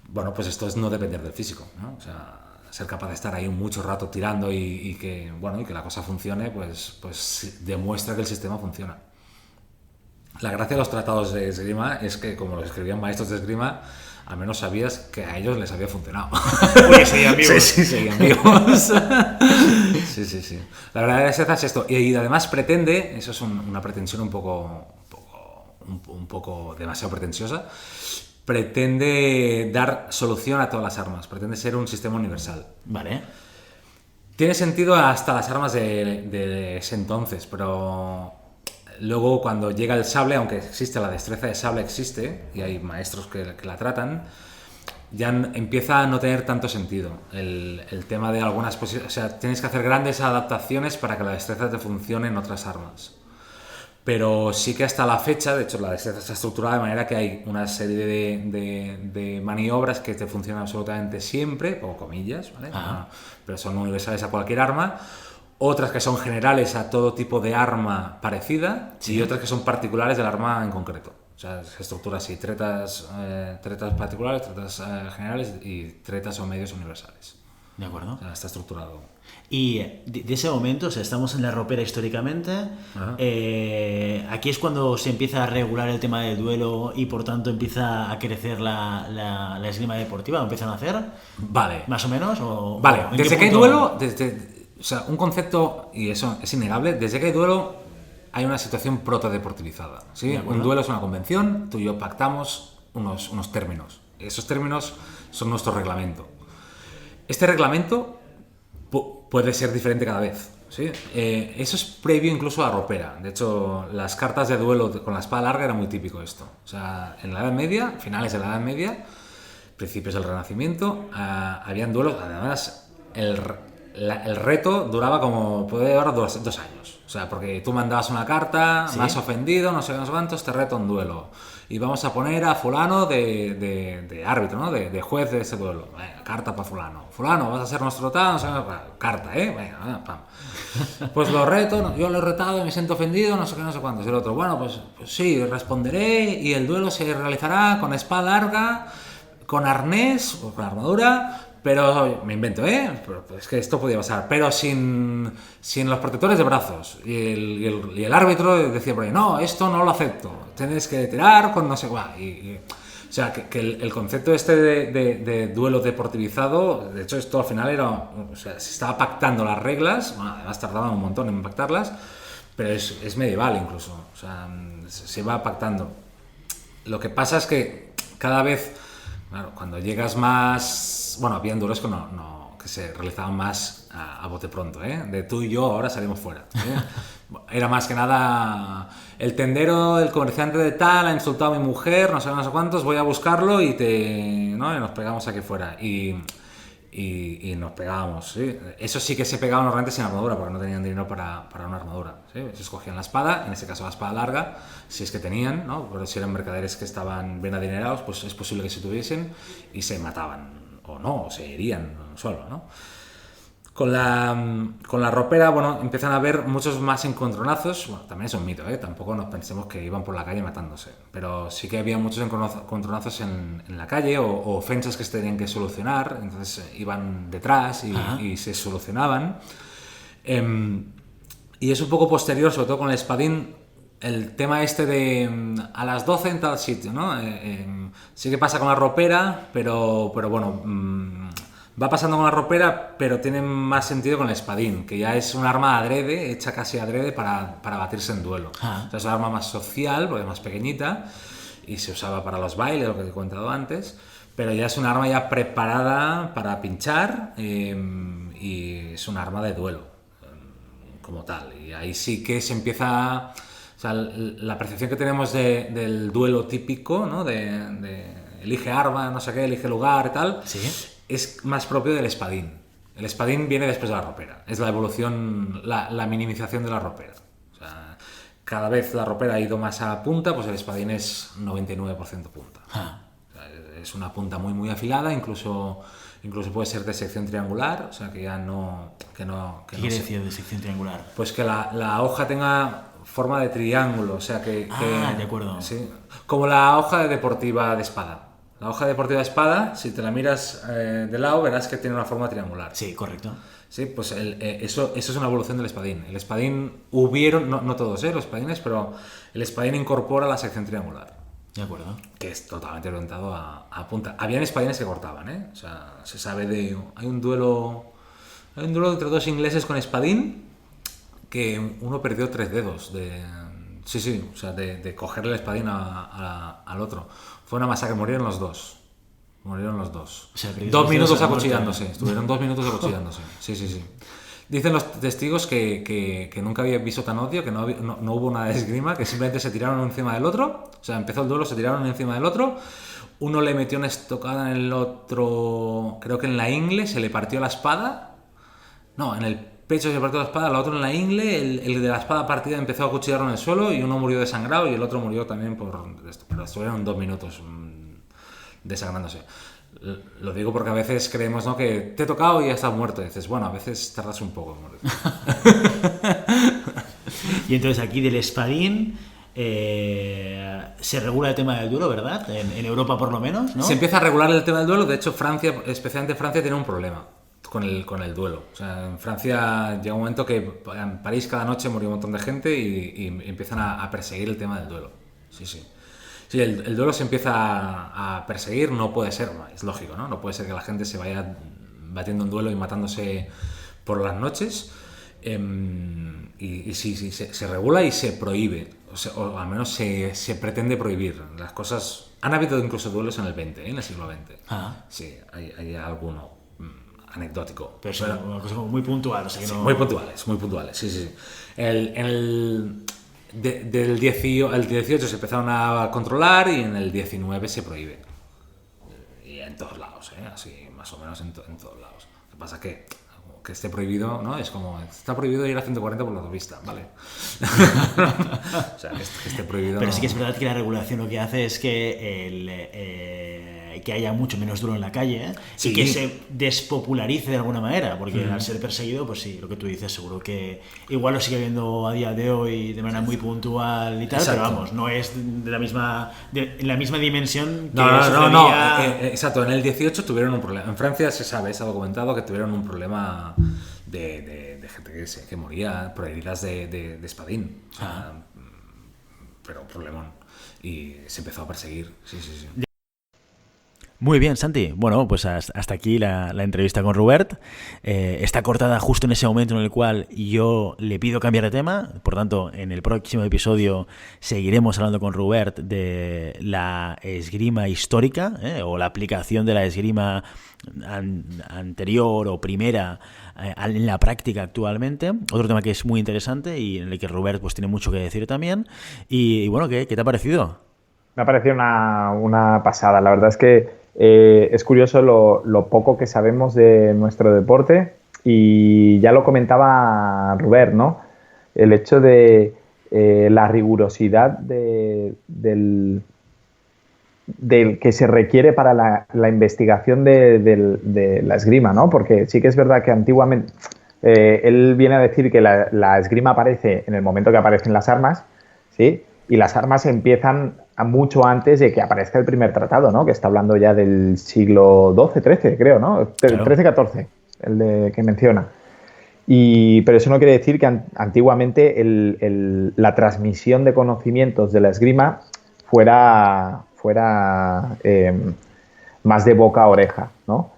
bueno, pues esto es no depender del físico, ¿no? O sea, ser capaz de estar ahí mucho rato tirando y que la cosa funcione, pues demuestra que el sistema funciona. La gracia de los tratados de esgrima es que, como los escribían maestros de esgrima, al menos sabías que a ellos les había funcionado. Porque seguían vivos. Sí, seguían vivos. Sí. La verdad es esto. Y además pretende, eso es una pretensión un poco demasiado pretenciosa, pretende dar solución a todas las armas, pretende ser un sistema universal. Vale. Tiene sentido hasta las armas de ese entonces, pero luego cuando llega el sable, aunque existe la destreza de sable, existe, y hay maestros que la tratan, ya empieza a no tener tanto sentido. El tema de algunas posibilidades, o sea, tienes que hacer grandes adaptaciones para que la destreza te funcione en otras armas. Pero sí que hasta la fecha, de hecho la destreza está estructurada de manera que hay una serie de maniobras que te funcionan absolutamente siempre, o comillas, ¿vale? Pero son universales a cualquier arma, otras que son generales a todo tipo de arma parecida, sí, y otras que son particulares del arma en concreto. O sea, se estructura así: tretas particulares, tretas generales y tretas o medios universales. De acuerdo. O sea, está estructurado. Y de ese momento, o sea, estamos en la ropera históricamente, aquí es cuando se empieza a regular el tema del duelo y por tanto empieza a crecer la esgrima deportiva, ¿lo empiezan a hacer? Vale. ¿Más o menos? Vale, desde que hay duelo, o sea, un concepto, y eso es innegable, desde que hay duelo hay una situación protodeportivizada, ¿sí? Un duelo es una convención, tú y yo pactamos unos términos, esos términos son nuestro reglamento. Este reglamento puede ser diferente cada vez, ¿sí? Eso es previo incluso a la ropera. De hecho, las cartas de duelo con la espada larga era muy típico esto. O sea, en la Edad Media, finales de la Edad Media, principios del Renacimiento, habían duelos. Además, el reto duraba puede durar 2 años. O sea, porque tú mandabas una carta, ¿sí? Más ofendido, no sé cuántos, te reto un duelo. Y vamos a poner a fulano de árbitro, ¿no? De juez de ese duelo. Venga, carta para fulano. Fulano, vas a ser nuestro tal, no sé, carta, ¿eh? Venga, pam. Pues lo reto, yo lo he retado y me siento ofendido, no sé qué, no sé cuántos. Y el otro, bueno, pues sí, responderé y el duelo se realizará con espada larga, con arnés o con armadura, pero me invento, pero es que esto podía pasar, pero sin los protectores de brazos. Y el árbitro decía por ahí: no, esto no lo acepto, tienes que tirar con no sé cuál. O sea, que el concepto este de duelo deportivizado, de hecho esto al final o sea, se estaba pactando las reglas, bueno, además tardaban un montón en pactarlas, pero es medieval incluso, o sea, se va pactando. Lo que pasa es que cada vez, claro, cuando llegas más... Bueno, habían duelos que se realizaban más a bote pronto, de tú y yo ahora salimos fuera. Era más que nada el tendero, el comerciante de tal ha insultado a mi mujer, no sé cuántos, voy a buscarlo y nos pegamos aquí fuera. Y y nos pegábamos, ¿sí? Eso sí que se pegaban normalmente sin armadura, porque no tenían dinero para una armadura, ¿sí? Se escogían la espada, en este caso la espada larga, si es que tenían, ¿no? Pero si eran mercaderes que estaban bien adinerados, pues es posible que se tuviesen y se mataban, o no, o se herían solo, ¿no? Con la ropera, bueno, empiezan a haber muchos más encontronazos. Bueno, también es un mito, ¿eh? Tampoco nos pensemos que iban por la calle matándose. Pero sí que había muchos encontronazos en la calle o ofensas que se tenían que solucionar. Entonces iban detrás y se solucionaban. Y es un poco posterior, sobre todo con el espadín, el tema este de a las 12 en tal sitio, ¿no? Sí que pasa con la ropera, pero bueno... va pasando con la ropera, pero tiene más sentido con el espadín, que ya es un arma adrede, hecha casi adrede para batirse en duelo. O sea, es un arma más social, porque es más pequeñita, y se usaba para los bailes, lo que te he contado antes, pero ya es un arma ya preparada para pinchar y es un arma de duelo, como tal. Y ahí sí que se empieza... O sea, la percepción que tenemos del duelo típico, ¿no? De elige arma, no sé qué, elige lugar y tal... ¿Sí? Es más propio del espadín. El espadín viene después de la ropera. Es la evolución, la minimización de la ropera. O sea, cada vez la ropera ha ido más a punta, pues el espadín es 99% punta. O sea, es una punta muy, muy afilada, incluso puede ser de sección triangular, o sea, que ya no... ¿Qué quiere decir de sección triangular? Pues que la hoja tenga forma de triángulo, o sea, que de acuerdo. Sí, como la hoja de deportiva de espada. La hoja deportiva de espada, si te la miras de lado, verás que tiene una forma triangular. Sí, correcto. Sí, pues eso es una evolución del espadín. El espadín hubieron, no todos los espadines, pero el espadín incorpora la sección triangular. De acuerdo. Que es totalmente orientado a punta. Habían espadines que cortaban, ¿eh? O sea, se sabe de... Hay un duelo entre dos ingleses con espadín que uno perdió 3 dedos Sí, o sea, de cogerle el espadín al otro. Fue una masacre, murieron los dos. O sea, 2 minutos acuchillándose. Estuvieron 2 minutos acuchillándose. Sí. Dicen los testigos que nunca habían visto tan odio, que no hubo una esgrima, que simplemente se tiraron uno encima del otro. O sea, empezó el duelo, se tiraron uno encima del otro. Uno le metió una estocada en el otro, creo que en la ingle, se le partió la espada. No, en el pecho se partió la espada, el otro en la ingle, el de la espada partida empezó a acuchillarlo en el suelo y uno murió desangrado y el otro murió también por esto. Pero estuvieron 2 minutos desangrándose. Lo digo porque a veces creemos, ¿no?, que te he tocado y ya estás muerto. Y dices, bueno, a veces tardas un poco en morir. Y entonces aquí del espadín se regula el tema del duelo, ¿verdad? En Europa por lo menos, ¿no? Se empieza a regular el tema del duelo. De hecho, Francia, especialmente Francia, tiene un problema con el duelo. O sea, en Francia llega un momento que en París cada noche murió un montón de gente y empiezan a perseguir el tema del duelo. Sí, el duelo se empieza a perseguir, no puede ser, es lógico, ¿no? No puede ser que la gente se vaya batiendo en duelo y matándose por las noches. Y sí, se regula y se prohíbe, o al menos se pretende prohibir. Las cosas... Han habido incluso duelos en el XX, en el siglo XX. Sí, hay alguno anecdótico. Pero son una cosa muy puntual. O sea que sí, no... muy puntuales, sí. Del 18 se empezaron a controlar y en el 19 se prohíbe. Y en todos lados, así más o menos en todos lados. Lo que pasa es que esté prohibido, ¿no? Es como, está prohibido ir a 140 por la autopista, ¿vale? O sea, que esté prohibido. Pero sí que es verdad que la regulación lo que hace es que que haya mucho menos duelo en la calle, sí, y que se despopularice de alguna manera, porque al ser perseguido, pues sí, lo que tú dices, seguro que igual lo sigue habiendo a día de hoy de manera muy puntual y tal. Exacto. Pero vamos, no es en la misma dimensión que no. Exacto, en el 18 tuvieron un problema. En Francia se sabe, se ha documentado que tuvieron un problema de gente que moría por heridas de espadín. O sea, pero un problemón. Y se empezó a perseguir, sí. Muy bien, Santi. Bueno, pues hasta aquí la entrevista con Robert. Está cortada justo en ese momento en el cual yo le pido cambiar de tema. Por tanto, en el próximo episodio seguiremos hablando con Robert de la esgrima histórica, o la aplicación de la esgrima anterior o primera en la práctica actualmente. Otro tema que es muy interesante y en el que Robert pues tiene mucho que decir también. Y bueno, ¿qué te ha parecido? Me ha parecido una pasada. La verdad es que es curioso lo poco que sabemos de nuestro deporte, y ya lo comentaba Robert, ¿no? El hecho de la rigurosidad del que se requiere para la investigación de la esgrima, ¿no? Porque sí que es verdad que antiguamente él viene a decir que la esgrima aparece en el momento que aparecen las armas, ¿sí? Y las armas empiezan mucho antes de que aparezca el primer tratado, ¿no? Que está hablando ya del siglo XII, creo, ¿no? Claro. 13-14, que menciona. Pero eso no quiere decir que antiguamente la transmisión de conocimientos de la esgrima fuera más de boca a oreja, ¿no?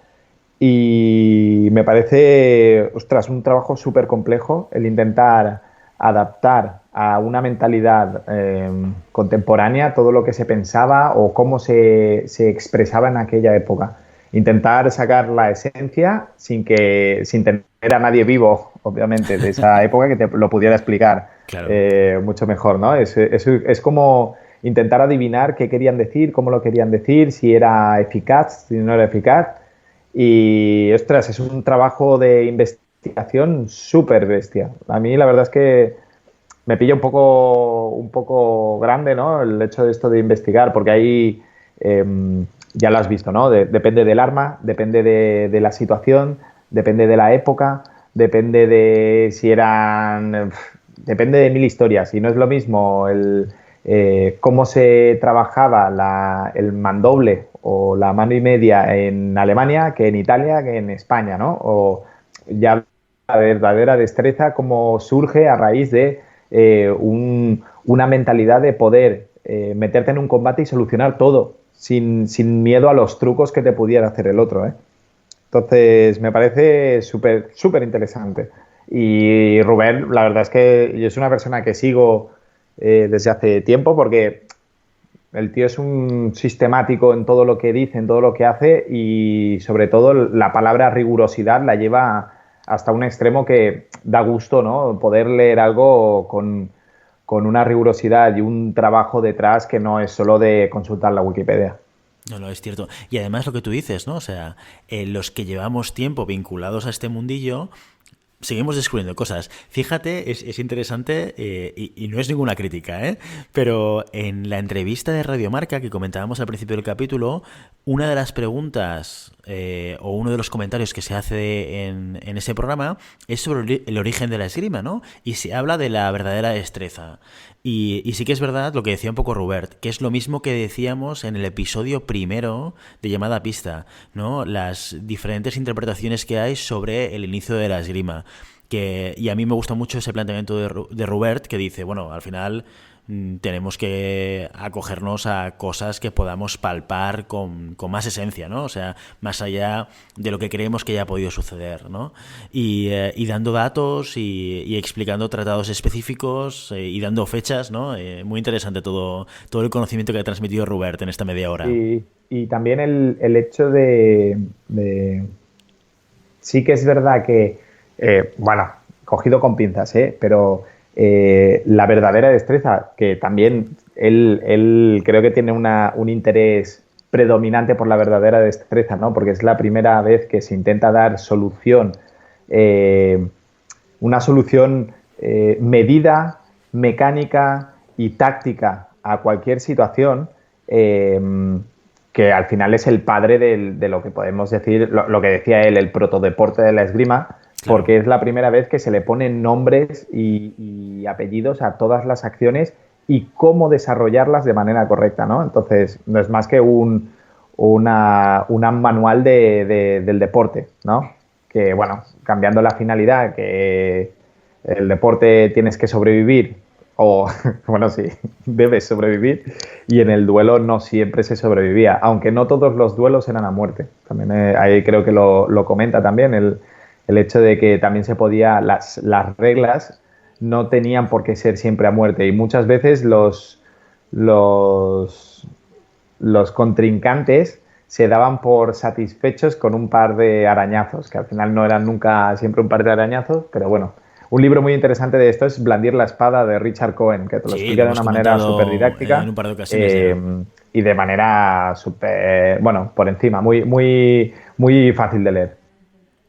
Y me parece, ostras, un trabajo súper complejo el intentar adaptar a una mentalidad contemporánea todo lo que se pensaba o cómo se expresaba en aquella época. Intentar sacar la esencia sin tener a nadie vivo, obviamente, de esa época que te lo pudiera explicar. Claro. Mucho mejor, ¿no? Es como intentar adivinar qué querían decir, cómo lo querían decir, si era eficaz, si no era eficaz. Y, ostras, es un trabajo de investigación súper bestia. A mí la verdad es que me pilla un poco grande, ¿no? El hecho de esto de investigar, porque ahí ya lo has visto, ¿no? Depende del arma, depende de la situación, depende de la época, depende de si eran... Depende de mil historias, y no es lo mismo cómo se trabajaba el mandoble o la mano y media en Alemania que en Italia, que en España, ¿no? O ya la verdadera destreza cómo surge a raíz de una mentalidad de poder meterte en un combate y solucionar todo sin miedo a los trucos que te pudiera hacer el otro, ¿eh? Entonces me parece súper interesante. Y Rubén, la verdad es que yo es una persona que sigo desde hace tiempo, porque el tío es un sistemático en todo lo que dice, en todo lo que hace, y sobre todo la palabra rigurosidad la lleva hasta un extremo que da gusto, ¿no? Poder leer algo con una rigurosidad y un trabajo detrás que no es solo de consultar la Wikipedia. No, es cierto. Y además lo que tú dices, ¿no? O sea, los que llevamos tiempo vinculados a este mundillo, seguimos descubriendo cosas. Fíjate, es interesante y no es ninguna crítica, ¿eh? Pero en la entrevista de Radio Marca que comentábamos al principio del capítulo, una de las preguntas o uno de los comentarios que se hace en ese programa es sobre el origen de la esgrima, ¿no? Y se habla de la verdadera destreza. Y sí que es verdad lo que decía un poco Robert, que es lo mismo que decíamos en el episodio primero de Llamada a Pista, ¿no? Las diferentes interpretaciones que hay sobre el inicio de la esgrima. Y a mí me gusta mucho ese planteamiento de Robert, que dice, bueno, al final tenemos que acogernos a cosas que podamos palpar con más esencia, ¿no? O sea, más allá de lo que creemos que ya ha podido suceder, ¿no? Y dando datos y explicando tratados específicos y dando fechas, ¿no? Muy interesante todo el conocimiento que ha transmitido Robert en esta media hora. Y también el hecho de... Sí que es verdad que, bueno, cogido con pinzas, pero... la verdadera destreza, que también él creo que tiene un interés predominante por la verdadera destreza, ¿no? Porque es la primera vez que se intenta dar solución, una solución medida, mecánica y táctica a cualquier situación, que al final es el padre de lo que podemos decir, lo que decía él, el protodeporte de la esgrima. Claro. Porque es la primera vez que se le ponen nombres y apellidos a todas las acciones y cómo desarrollarlas de manera correcta, ¿no? Entonces, no es más que un manual del deporte, ¿no? Que, bueno, cambiando la finalidad, que el deporte tienes que sobrevivir, o, bueno, sí, debes sobrevivir, y en el duelo no siempre se sobrevivía, aunque no todos los duelos eran a muerte. También ahí creo que lo comenta también el hecho de que también se podía, las reglas no tenían por qué ser siempre a muerte, y muchas veces los contrincantes se daban por satisfechos con un par de arañazos, que al final no eran nunca siempre un par de arañazos, pero bueno. Un libro muy interesante de esto es Blandir la espada, de Richard Cohen, que te lo explica de una manera súper didáctica. En un par de ocasiones, y de manera súper, bueno, por encima, muy fácil de leer.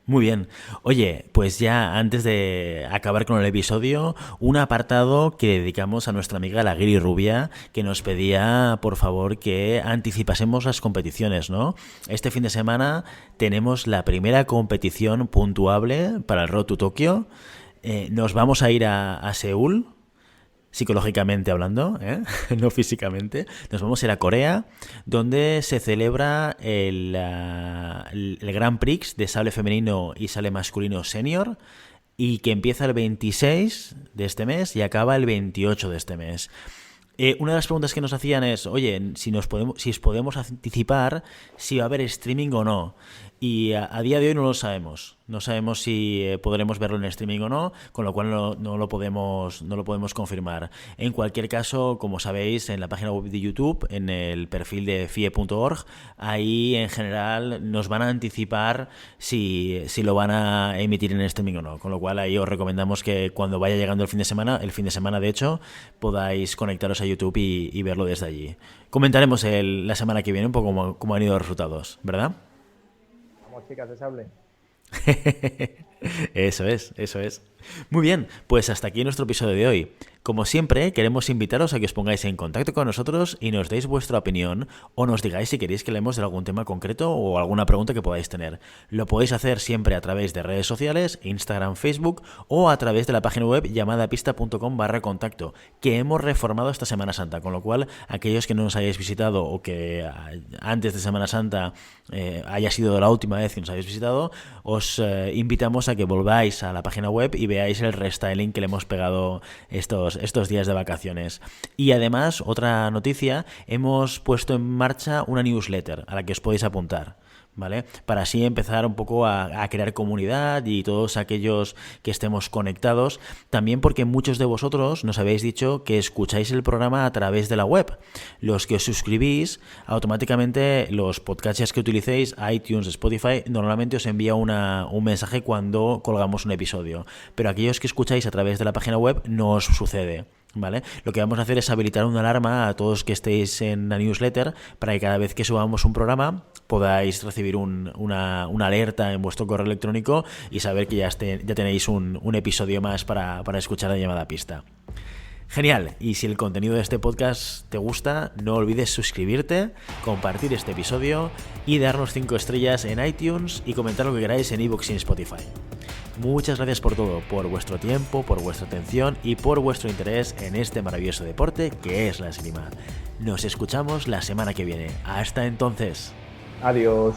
Muy bien. Oye, pues ya antes de acabar con el episodio, un apartado que dedicamos a nuestra amiga la Guiri Rubia, que nos pedía, por favor, que anticipásemos las competiciones, ¿no? Este fin de semana tenemos la primera competición puntuable para el Road to Tokio. Nos vamos a ir a Seúl, psicológicamente hablando, no físicamente. Nos vamos a ir a Corea, donde se celebra el Grand Prix de sable femenino y sable masculino senior, y que empieza el 26 de este mes y acaba el 28 de este mes. Una de las preguntas que nos hacían es, oye, si os podemos anticipar si va a haber streaming o no. Y a día de hoy no lo sabemos. No sabemos si podremos verlo en streaming o no, con lo cual no lo podemos confirmar. En cualquier caso, como sabéis, en la página web de YouTube, en el perfil de FIE.org, ahí en general nos van a anticipar si lo van a emitir en streaming o no. Con lo cual ahí os recomendamos que cuando vaya llegando el fin de semana de hecho, podáis conectaros a YouTube y verlo desde allí. Comentaremos la semana que viene un poco cómo han ido los resultados, ¿verdad? Vamos, chicas de sable. Eso es. Muy bien, pues hasta aquí nuestro episodio de hoy. Como siempre, queremos invitaros a que os pongáis en contacto con nosotros y nos deis vuestra opinión o nos digáis si queréis que leemos de algún tema concreto o alguna pregunta que podáis tener. Lo podéis hacer siempre a través de redes sociales, Instagram, Facebook o a través de la página web llamadapista.com/contacto, que hemos reformado esta Semana Santa, con lo cual aquellos que no nos hayáis visitado o que antes de Semana Santa haya sido la última vez que nos habéis visitado, os invitamos a que volváis a la página web y veáis el restyling que le hemos pegado estos días de vacaciones. Y además, otra noticia, hemos puesto en marcha una newsletter a la que os podéis apuntar, ¿vale? Para así empezar un poco a crear comunidad y todos aquellos que estemos conectados. También porque muchos de vosotros nos habéis dicho que escucháis el programa a través de la web. Los que os suscribís, automáticamente los podcasts que utilicéis, iTunes, Spotify, normalmente os envía un mensaje cuando colgamos un episodio. Pero aquellos que escucháis a través de la página web no os sucede, ¿vale? Lo que vamos a hacer es habilitar una alarma a todos que estéis en la newsletter para que cada vez que subamos un programa podáis recibir una alerta en vuestro correo electrónico y saber que ya tenéis un episodio más para escuchar la llamada pista. Genial, y si el contenido de este podcast te gusta, no olvides suscribirte, compartir este episodio y darnos 5 estrellas en iTunes y comentar lo que queráis en iVoox y en Spotify. Muchas gracias por todo, por vuestro tiempo, por vuestra atención y por vuestro interés en este maravilloso deporte que es la esgrima. Nos escuchamos la semana que viene. Hasta entonces. Adiós.